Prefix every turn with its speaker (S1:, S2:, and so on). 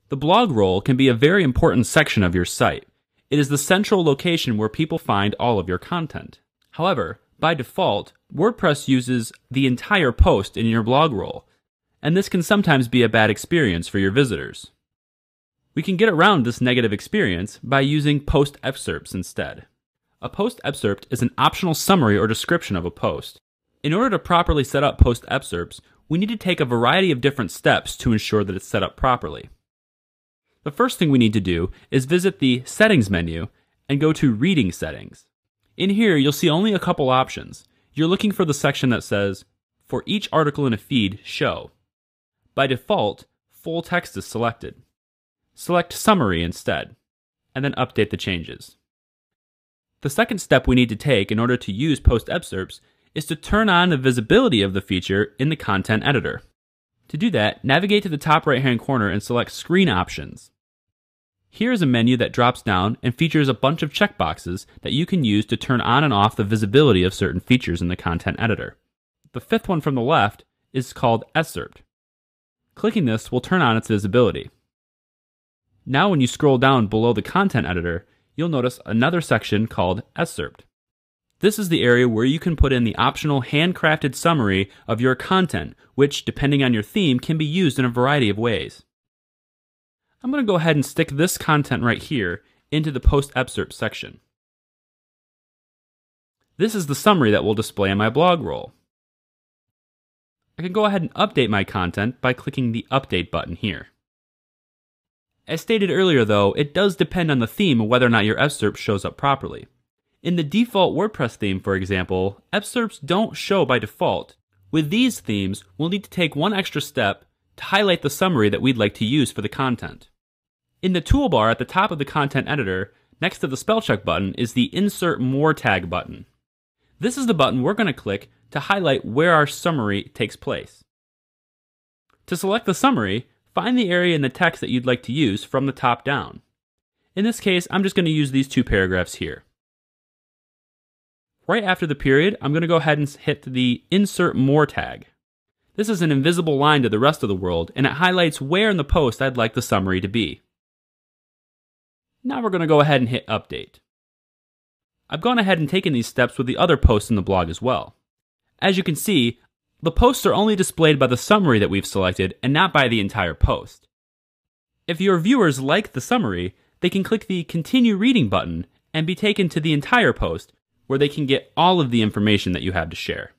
S1: The blog roll can be a very important section of your site. It is the central location where people find all of your content. However, by default, WordPress uses the entire post in your blog roll, and this can sometimes be a bad experience for your visitors. We can get around this negative experience by using post excerpts instead. A post excerpt is an optional summary or description of a post. In order to properly set up post excerpts, we need to take a variety of different steps to ensure that it's set up properly. The first thing we need to do is visit the Settings menu and go to Reading Settings. In here, you'll see only a couple options. You're looking for the section that says, for each article in a feed, show. By default, full text is selected. Select Summary instead, and then update the changes. The second step we need to take in order to use post excerpts is to turn on the visibility of the feature in the content editor. To do that, navigate to the top right-hand corner and select Screen Options. Here is a menu that drops down and features a bunch of checkboxes that you can use to turn on and off the visibility of certain features in the content editor. The fifth one from the left is called Excerpt. Clicking this will turn on its visibility. Now when you scroll down below the content editor, you'll notice another section called Excerpt. This is the area where you can put in the optional handcrafted summary of your content, which, depending on your theme, can be used in a variety of ways. I'm going to go ahead and stick this content right here into the post excerpt section. This is the summary that will display in my blog roll. I can go ahead and update my content by clicking the Update button here. As stated earlier though, it does depend on the theme of whether or not your excerpt shows up properly. In the default WordPress theme, for example, excerpts don't show by default. With these themes, we'll need to take one extra step to highlight the summary that we'd like to use for the content. In the toolbar at the top of the content editor, next to the spell check button is the Insert More tag button. This is the button we're going to click to highlight where our summary takes place. To select the summary, find the area in the text that you'd like to use from the top down. In this case, I'm just going to use these two paragraphs here. Right after the period, I'm going to go ahead and hit the Insert More tag. This is an invisible line to the rest of the world, and it highlights where in the post I'd like the summary to be. Now we're going to go ahead and hit Update. I've gone ahead and taken these steps with the other posts in the blog as well. As you can see, the posts are only displayed by the summary that we've selected and not by the entire post. If your viewers like the summary, they can click the Continue Reading button and be taken to the entire post, where they can get all of the information that you have to share.